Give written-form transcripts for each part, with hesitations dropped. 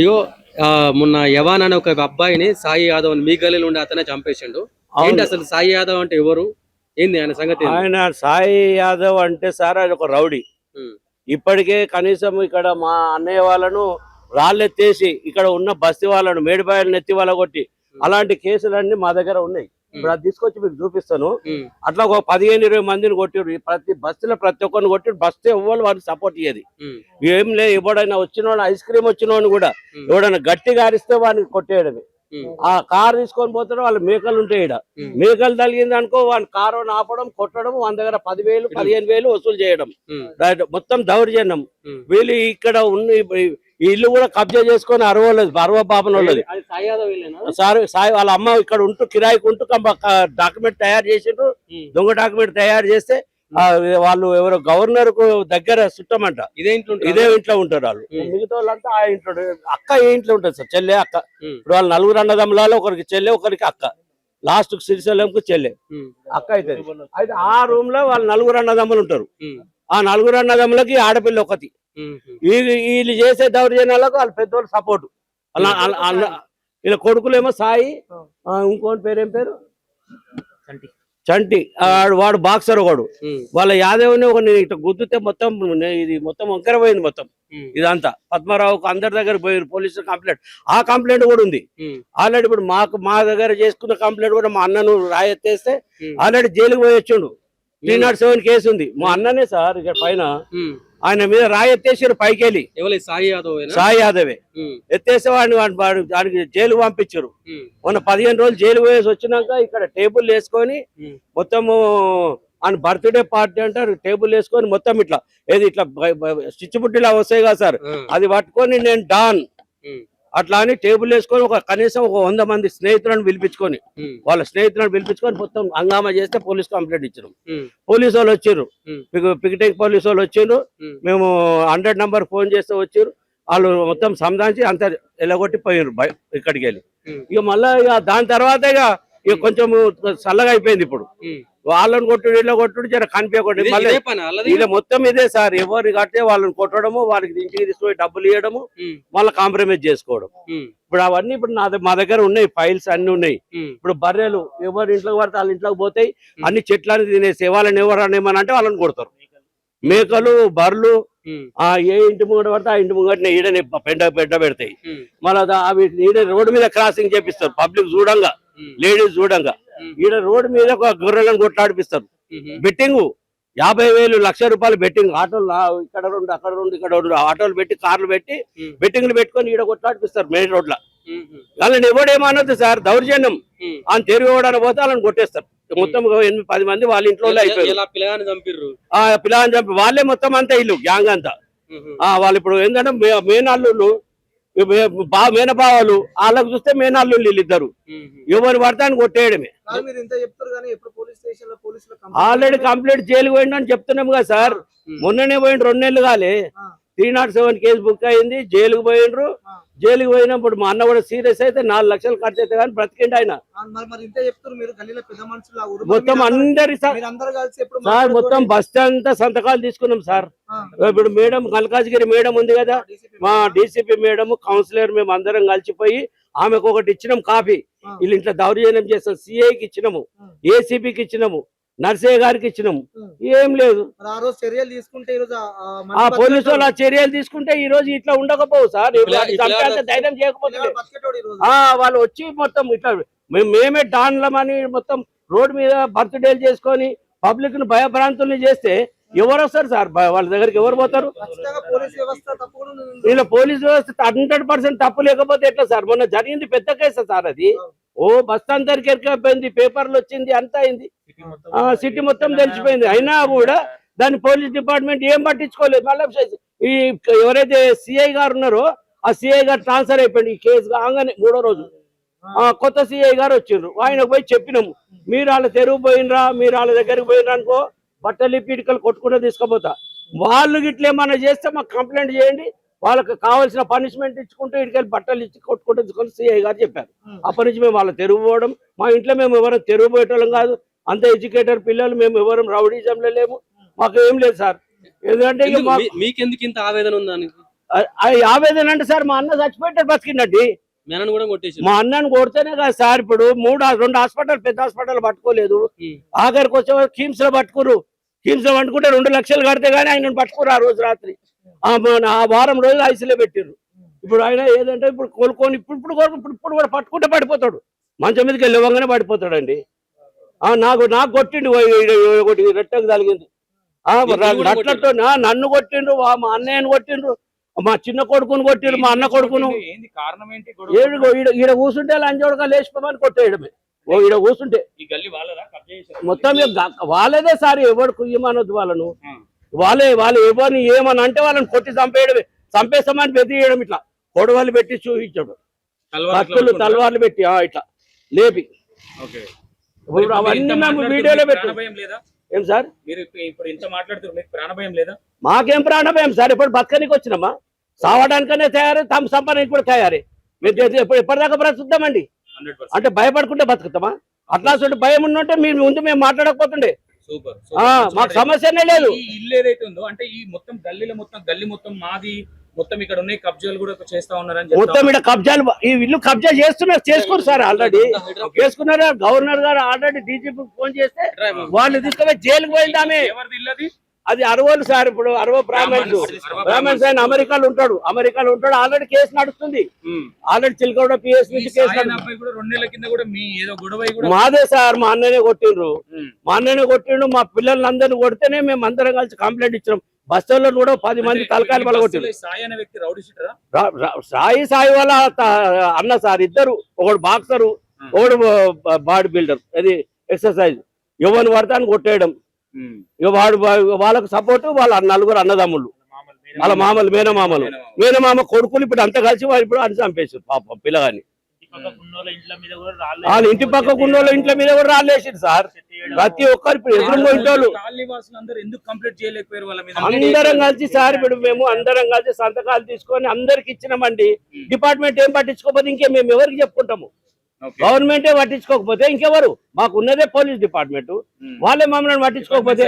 ఇగో మొన్న యవాన్ అనే ఒక అబ్బాయిని సాయి యాదవ్ అని మీ గల్లీలో ఉండే అతనే చంపేసిండు. ఏంటి అసలు సాయి యాదవ్ అంటే ఎవరు? ఏంది ఆయన సంగతి? ఆయన సాయి యాదవ్ అంటే సార్ ఆయన ఒక రౌడీ. ఇప్పటికే కనీసం ఇక్కడ మా అన్నయ్య వాళ్ళను రాళ్ళెత్తేసి ఇక్కడ ఉన్న బస్తీ వాళ్ళను మేడిపాయలు నెత్తి వాళ్ళ కొట్టి అలాంటి కేసులన్నీ మా దగ్గర ఉన్నాయి. ఇప్పుడు అది తీసుకొచ్చి మీకు చూపిస్తాను. అట్లా ఒక 15-20 మందిని కొట్టిరు. ప్రతి బస్తీలో ప్రతి ఒక్కరిని కొట్టిరు. బస్తీ ఎవ్వరు వారికి సపోర్ట్ ఇయ్యేది ఏం లేదు. ఎవడైనా వచ్చినోడు ఐస్ క్రీమ్ వచ్చినోడు కూడా ఎవడైనా గట్టిగా అరిస్తే వాడిని కొట్టేయడమే. ఆ కారు తీసుకొని పోతాడు. వాళ్ళు మేకలు ఉంటాయి. ఇక్కడ మేకలు తగిలింది అనుకో వాడిని కారు ఆపడం కొట్టడం, వాళ్ళ దగ్గర 10,000 15,000 వసూలు చేయడం. మొత్తం దౌర్జన్యం. వీళ్ళు ఇక్కడ ఉన్న ఈ ఇల్లు కూడా కబ్జా చేసుకొని అరవ పాపన వాళ్ళది సాయి వాళ్ళ అమ్మ ఇక్కడ ఉంటూ కిరాయికి ఉంటూ డాక్యుమెంట్ తయారు చేసిండ్రు. దొంగ డాక్యుమెంట్ తయారు చేస్తే వాళ్ళు ఎవరో గవర్నర్ కు దగ్గర చుట్టమంట. ఇదే ఇంట్లో ఉంటారు వాళ్ళు. మిగతా వాళ్ళంతా ఆ ఇంట్లో అక్క ఏ ఇంట్లో ఉంటుంది సార్, చెల్లె అక్క. ఇప్పుడు వాళ్ళు 4 అన్నదమ్ములలో ఒకరికి చెల్లె ఒకరికి అక్క, లాస్ట్ శ్రీశైలంకు చెల్లె అక్క అవుతుంది. అయితే ఆ రూమ్ లో వాళ్ళు 4 అన్నదమ్ములు ఉంటారు. ఆ 4 అన్నదమ్ములకి ఆడపిల్ల ఒకటి. వీళ్ళు చేసే దౌర్జన్యాలకు వాళ్ళ పెద్దోళ్ళు సపోర్టు. వీళ్ళ కొడుకులేమో సాయి, ఇంకోటి పేరేం పేరు చంటి, వాడు బాక్సర్ ఒకడు. వాళ్ళ యాదవ్ని ఒక ఇట్లా గుద్దుతే మొత్తం ఇది మొత్తం వంకరపోయింది. మొత్తం ఇదంతా పద్మారావుకు అందరి దగ్గర పోయారు. పోలీసులు కంప్లైంట్, ఆ కంప్లైంట్ కూడా ఉంది ఆల్రెడీ. ఇప్పుడు మా దగ్గర చేసుకున్న కంప్లైంట్ కూడా మా అన్నను రాయెత్తేస్తే ఆల్రెడీ జైలుకు పోయి వచ్చిండు. 307 కేసు ఉంది. మా అన్ననే సార్ ఇక్కడ పైన ఆయన మీద రాయెత్తేసారు పైకి వెళ్ళి. సాయి యాదవే ఎత్తేస్తే వాడికి జైలు పంపించారు. మొన్న 15 రోజులు జైలు పోయేసి వచ్చినాక ఇక్కడ టేబుల్ వేసుకొని మొత్తము ఆయన బర్త్డే పార్టీ అంటారు. టేబుల్ వేసుకొని మొత్తం ఇట్లా ఏది ఇట్లా చిచ్చుబుట్టిలా వస్తాయి కదా సార్, అది పట్టుకొని నేను డాన్ అట్లా అని టేబుల్ వేసుకొని కనీసం ఒక 100 మంది స్నేహితులను పిలిపించుకొని వాళ్ళ స్నేహితులను పిలిపించుకొని మొత్తం హంగామా చేస్తే పోలీస్ కంప్లైంట్ ఇచ్చారు. పోలీసు వాళ్ళు వచ్చారు, పికెటింగ్ పోలీసు వాళ్ళు వచ్చారు. మేము 100 నంబర్ ఫోన్ చేస్తే వచ్చారు. వాళ్ళు మొత్తం సంధానించి అంత ఎలగొట్టి పోయారు ఇక్కడికి వెళ్ళి. ఇక మళ్ళా ఇక దాని తర్వాత ఇక కొంచెం చల్లగా అయిపోయింది. ఇప్పుడు వాళ్ళని కొట్టుడు వీళ్ళ కొట్టుడు జర కనిపించకూడదు. మళ్ళీ ఇలా మొత్తం ఇదే సార్, ఎవరిని కట్టే వాళ్ళని కొట్టడము, వాళ్ళకి ఇంటికి తీసుకుపోయి డబ్బులు ఇవ్వడము, మళ్ళీ కాంప్రమైజ్ చేసుకోవడం. ఇప్పుడు అవన్నీ ఇప్పుడు మా దగ్గర ఉన్నాయి, ఫైల్స్ అన్ని ఉన్నాయి. ఇప్పుడు బర్రెలు ఎవరి ఇంట్లోకి పడితే వాళ్ళ ఇంట్లోకి పోతాయి, అన్ని చెట్లని తినేసి వాళ్ళని ఎవరని ఏమని వాళ్ళని కొడతారు. మేకలు బర్రెలు ఏ ఇంటి ముంగట పడితే ఆ ఇంటి ముంగట ఈడని పెద్ద పెడతాయి. మళ్ళీ అవి ఈడ రోడ్డు మీద క్రాసింగ్ చేపిస్తారు. పబ్లిక్ చూడంగా, లేడీస్ చూడంగా ఈడ రోడ్డు మీద ఒక గొర్రెలను కొట్లాడిపిస్తారు. బెట్టింగ్ 50,000 1,00,000 రూపాయలు బెట్టింగ్. ఆటోలు ఇక్కడ 2 అక్కడ 2 ఇక్కడ 2 ఆటోలు పెట్టి కార్లు పెట్టి బెట్టింగ్లు పెట్టుకొని ఈడ కొట్లాడిపిస్తారు మెయిన్ రోడ్ లో. వాళ్ళని ఎవడేమనొద్దు సార్, దౌర్జన్యం. ఆయన తిరిగిపోవడానికి పోతే వాళ్ళని కొట్టేస్తారు. మొత్తం 8-10 మంది వాళ్ళ ఇంట్లో పిల్లగాని చంపి వాళ్ళే మొత్తం అంతా ఇల్లు గ్యాంగ్ అంతా. వాళ్ళు ఇప్పుడు ఏంటంటే మేనల్లుళ్ళు మేనబావాలు, వాళ్ళకు చూస్తే మేనల్లుళ్ళు వీళ్ళిద్దరు. ఎవరు పడతాను కొట్టేయడమే. ఆల్రెడీ కంప్లైంట్ జైలుకు పోయిండు చెప్తున్నాం కదా సార్. మొన్ననే పోయిండు, 2 నెలలు కాలే. 307 కేసు బుక్ అయింది. జైలుకు పోయిండ్రు. జైలుకు పోయినప్పుడు మా అన్న కూడా సీరియస్ అయితే 4 లక్షలు ఖర్చు అయితే కానీ బ్రతికిండి ఆయన. మొత్తం అందరి సార్ మొత్తం బస్ అంతా సంతకాలు తీసుకున్నాం సార్. ఇప్పుడు మేడం మల్కాజ్గిరి మేడం ఉంది కదా, మా డీసీపీ మేడం, కౌన్సిలర్, మేము అందరం కలిసిపోయి ఆమెకు ఒకటి ఇచ్చినాం కాపీ. వీళ్ళు ఇంట్లో దౌర్జన్యం చేస్తాం. సిఐకి ఇచ్చినాము, ఏసీపీకి ఇచ్చినాము, నర్సయ్య గారికి ఇచ్చినాము. ఏం లేదు. చర్యలు తీసుకుంటే ఆ పోలీసు వాళ్ళు చర్యలు తీసుకుంటే ఈ రోజు ఇట్లా ఉండకపోవు సార్. ధైర్యం చేయకపోతే వాళ్ళు వచ్చి మొత్తం ఇట్లా మేమే డాన్లమని మొత్తం రోడ్ మీద బర్త్డేలు చేసుకొని పబ్లిక్ ను భయభ్రాంతుల్ని చేస్తే ఎవరు వస్తారు సార్? వాళ్ళ దగ్గరికి ఎవరు పోతారు? ఇలా పోలీస్ వ్యవస్థ 100% తప్పు లేకపోతే ఎట్లా సార్? మొన్న జరిగింది పెద్ద కేసు సార్. అది బస్ అందరికి ఎరికపోయింది, పేపర్లు వచ్చింది, అంతా అయింది, సిటీ మొత్తం తెలిసిపోయింది. అయినా కూడా దాన్ని పోలీస్ డిపార్ట్మెంట్ ఏం పట్టించుకోలేదు. మళ్ళీ ఈ ఎవరైతే సిఐ గారు ఉన్నారో ఆ సిఐ గారు ట్రాన్స్ఫర్ అయిపోయింది. ఈ కేసు కాగానే 3వ రోజు కొత్త సిఐ గారు వచ్చిండ్రు. ఆయనకు పోయి చెప్పినాము, మీరు వాళ్ళ తెరువు పోయినరా, మీరు వాళ్ళ దగ్గరికి పోయినరా అనుకో బట్టలు పీడికలు కొట్టుకుంటే తీసుకుపోతా. వాళ్ళు గిట్ల ఏమన్నా చేస్తే మాకు కంప్లైంట్ చేయండి, వాళ్ళకి కావాల్సిన పనిష్మెంట్ ఇచ్చుకుంటూ ఇటుకెళ్ళి బట్టలు ఇచ్చి కొట్టుకుంటూ తీసుకొని సిఐ గారు చెప్పారు. అప్పటి నుంచి మేము వాళ్ళ తెరువు పోవడం. మా ఇంట్లో మేము ఎవరు తెరువు పోయేటోళ్ళం కాదు, అంత ఎడ్యుకేటెడ్ పిల్లలు, మేము ఎవరు రౌడీజంలో లేము, మాకు ఏం లేదు సార్. ఎందుకంటే మీకెందుకు ఇంత ఆవేదన ఉందని ఆవేదన అంటే సార్ మా అన్న చచ్చిపోయాడు బతికిండండి. మేనను కూడా కొట్టేసి మా అన్నను కొడితేనే కదా సార్ ఇప్పుడు 2 హాస్పిటల్ పెద్ద హాస్పిటల్ పట్టుకోలేదు. ఆఖరికి వచ్చే కిమ్స్ లో పట్టుకురు. కిమ్స్ లో పట్టుకుంటే 2 లక్షలు కడితే గానీ ఆయన పట్టుకురు ఆ రోజు రాత్రి. ఆ వారం రోజులు ఐసీలో పెట్టిర్రు. ఇప్పుడు ఆయన ఏదంటే ఇప్పుడు కోలుకొని ఇప్పుడు కూడా పట్టుకుంటే పడిపోతాడు. మంచం మీదకి వెళ్ళవంగానే పడిపోతాడండి. నాకు కొట్టిండు ఒకటి రెట్టకు తగిలింది. నట్లతో నన్ను కొట్టిండ్రు, మా అన్నయ్యను కొట్టిండ్రు, మా చిన్న కొడుకుని కొట్టిండ్రు, మా అన్న కొడుకును. ఈడ కూర్చుంటే లంచోడగా లేచిపోమని కొట్టేయడమే. ఈడ కూర్చుంటే మొత్తం వాళ్ళదే సార్. ఎవరు కుయ్యమనొద్దు వాళ్ళను. వాళ్ళు ఎవరిని ఏమని అంటే వాళ్ళని కొట్టి చంపేయడమే. చంపేస్తామని బెదిరియడం, ఇట్లా కొడవలు పెట్టి చూపించాడు. కత్తులు తలవార్లు పెట్టి ఇట్లా లేపి. ఇప్పుడు అవన్నీ మేము వీడియోలో పెట్టాం. ఏం సార్ మాకేం ప్రాణభయం సార్? ఎప్పుడు బతకనికి వచ్చినామా? సావడానికనే తయారు, తమ సంపాదనకి కూడా తయారే. మేము ఎప్పటిదాకా బ్రతుకుతామండి? అంటే భయపడుకుంటే బతుకుతామా? అట్లా భయం ఉన్నట్టే మీరు ముందు మేము మాట్లాడకపోతుండే మాకు సమస్యనే లేదు. ఇల్లు ఏదైతే ఉందో అంటే ఈ మొత్తం గల్లీ మొత్తం మాది, మొత్తం ఇక్కడ ఉన్నాయి కబ్జాలు కూడా చేస్తా ఉన్నారని మొత్తం ఇక్కడ కబ్జాలు, ఈ ఇల్లు కబ్జా చేసుకోరు సార్. ఆల్రెడీ చేసుకున్నారు. గవర్నర్ గారు ఆల్రెడీ డీజీపీ ఫోన్ చేస్తే వాళ్ళు తీసుకుపోయి జైలుకు పోయింది ఆమె. ఎవరిది ఇల్లు అది? అది అరవోలు సార్. ఇప్పుడు అరవో బ్రాహ్మణ్స్ ఆయన అమెరికాలో ఉంటాడు. ఆల్రెడీ కేసు నడుస్తుంది. ఆల్రెడీ చిలకడ పిఎస్ నుంచి కేసు మాదే సార్. మా అన్ననే కొట్టిండు. మా పిల్లలందరినీ కొడితేనే మేము అందరం కలిసి కంప్లైంట్ ఇచ్చినాం. బస్సుల్లో కూడా 10 మంది తలకాయలు పలగొట్టిండు. సాయి వాళ్ళ అన్న సార్. ఇద్దరు, ఒకడు బాక్సరు, ఒకడు బాడీ బిల్డర్. అది ఎక్సర్సైజ్. ఎవరిని పడతాను కొట్టేయడం. ఇక వాళ్ళకు సపోర్టు వాళ్ళ నలుగురు అన్నదమ్ములు, వాళ్ళ మామలు, మేనమామ కొడుకులు. ఇప్పుడు అంతా కలిసి వాళ్ళు ఇప్పుడు అని చంపేసారు పాపం పిల్లగాని. వాళ్ళ ఇంటి పక్కకు ఉన్న వాళ్ళ ఇంట్ల మీద కూడా రాలేసారు సార్. ప్రతి ఒక్కరు ఇప్పుడు ఎదురు ఇంటోళ్ళు అందరం కలిసి సార్. ఇప్పుడు మేము అందరం కలిసి సంతకాలు తీసుకొని అందరికి ఇచ్చినామండి. డిపార్ట్మెంట్ ఏం పట్టించుకోకపోతే ఇంకే మేము ఎవరికి చెప్పుకుంటాము? గవర్నమెంటే పట్టించుకోకపోతే ఇంకెవరు? మాకు ఉన్నదే పోలీస్ డిపార్ట్మెంట్. వాళ్ళే మమ్మల్ని పట్టించుకోకపోతే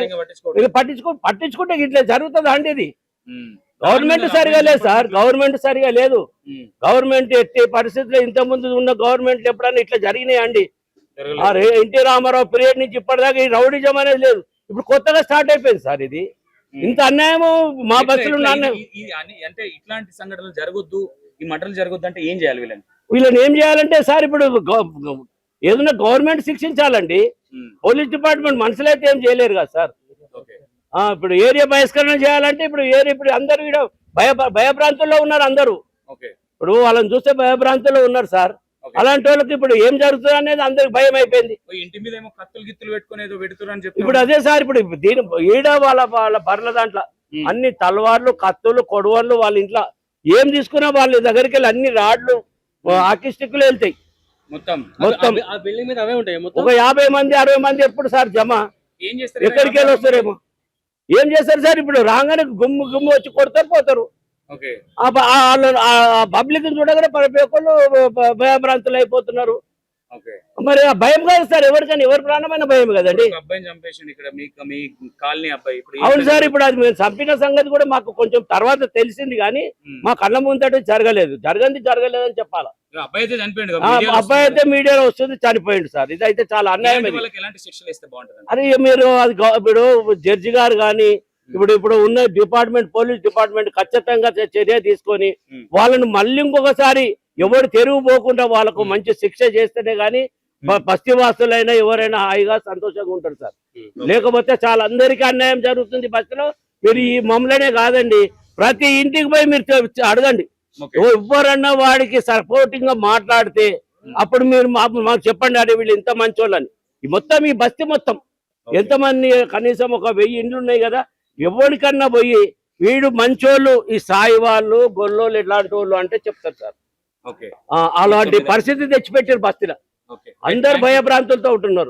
పట్టించుకుంటే ఇట్లా జరుగుతుందా అండి? ఇది గవర్నమెంట్ సరిగా లేదు సార్. గవర్నమెంట్ ఎట్టి పరిస్థితుల్లో ఇంత ముందు ఉన్న గవర్నమెంట్ ఎప్పుడన్నా ఇట్లా జరిగినాయి అండి? ఎన్టీ రామారావు పీరియడ్ నుంచి ఇప్పటిదాకా ఈ రౌడిజం అనేది లేదు. ఇప్పుడు కొత్తగా స్టార్ట్ అయిపోయింది సార్. ఇది ఇంత అన్యాయము మా బస్సులు అంటే ఇట్లాంటి సంఘటనలు జరగొద్దు, ఈ మటలు జరగొద్దు అంటే ఏం చేయాలి? వీళ్ళని ఏం చేయాలంటే సార్ ఇప్పుడు ఏదైనా గవర్నమెంట్ శిక్షించాలండి. పోలీస్ డిపార్ట్మెంట్ మనుషులైతే ఏం చేయలేరు కదా సార్. ఇప్పుడు ఏరియా బహిష్కరణ చేయాలంటే ఇప్పుడు అందరూ ఇక్కడ భయభ్రాంతుల్లో ఉన్నారు అందరూ. ఇప్పుడు వాళ్ళని చూస్తే భయభ్రాంతుల్లో ఉన్నారు సార్. అలాంటి వాళ్ళకి ఇప్పుడు ఏం జరుగుతుంది అనేది అందరికి భయం అయిపోయింది. ఇంటి మీద ఏమో కత్తులు గిత్తులు పెట్టుకుని ఇప్పుడు అదే సార్. ఇప్పుడు దీని ఈడ వాళ్ళ బర్ల దాంట్లో అన్ని తలవార్లు, కత్తులు, కొడవళ్ళు, వాళ్ళ ఇంట్లో ఏం తీసుకున్నా వాళ్ళ దగ్గరికి వెళ్ళి అన్ని రాడ్లు, హాకీ స్టిక్లు వెళ్తాయి మొత్తం. ఒక 50 మంది 60 మంది ఎప్పుడు సార్ జమ ఎక్కడికి వెళ్ళి వస్తారేమో. ఏం చేస్తారు సార్? ఇప్పుడు రాగానే గుమ్ము వచ్చి కొడతారు, పోతారు. పబ్లిక్ చూడగానే ప్రతి ఒక్కళ్ళు భయభ్రాంతులు అయిపోతున్నారు. మరి ఆ భయం కాదు సార్ ఎవరికైనా, ఎవరి ప్రాణమైన భయం కదండి. అవును సార్. ఇప్పుడు అది మేము చంపిన సంగతి కూడా మాకు కొంచెం తర్వాత తెలిసింది, కానీ మా కళ్ళ ముందట జరగలేదని చెప్పాలా. అబ్బాయి అయితే మీడియాలో వస్తుంది, చనిపోయింది సార్. ఇదైతే చాలా అన్యాయం. అరే మీరు అది ఇప్పుడు జడ్జి గారు కానీ ఇప్పుడు ఉన్న డిపార్ట్మెంట్, పోలీస్ డిపార్ట్మెంట్ ఖచ్చితంగా చర్య తీసుకొని వాళ్ళని మళ్ళీ ఇంకొకసారి ఎవరు తెరువు పోకుండా వాళ్ళకు మంచి శిక్ష చేస్తేనే గానీ బస్తీవాసులైనా ఎవరైనా హాయిగా సంతోషంగా ఉంటారు సార్. లేకపోతే చాలా అందరికీ అన్యాయం జరుగుతుంది బస్సులో. మీరు ఈ మమ్మల్నే కాదండి, ప్రతి ఇంటికి పోయి మీరు అడగండి. ఎవరన్నా వాడికి సపోర్టింగ్ గా మాట్లాడితే అప్పుడు మీరు మాకు చెప్పండి. అడే వీళ్ళు ఇంత మంచోళ్ళని. మొత్తం ఈ బస్తీ మొత్తం ఎంతమంది, కనీసం ఒక 1000 ఇండ్లు ఉన్నాయి కదా. ఎవరికన్నా పోయి వీడు మంచోళ్ళు, ఈ సాయి వాళ్ళు, గొల్లోళ్ళు, ఇట్లాంటి వాళ్ళు అంటే చెప్తారు సార్. అలాంటి పరిస్థితి తెచ్చిపెట్టారు బస్తీలో. అందరు భయభ్రాంతులతో ఉంటున్నారు.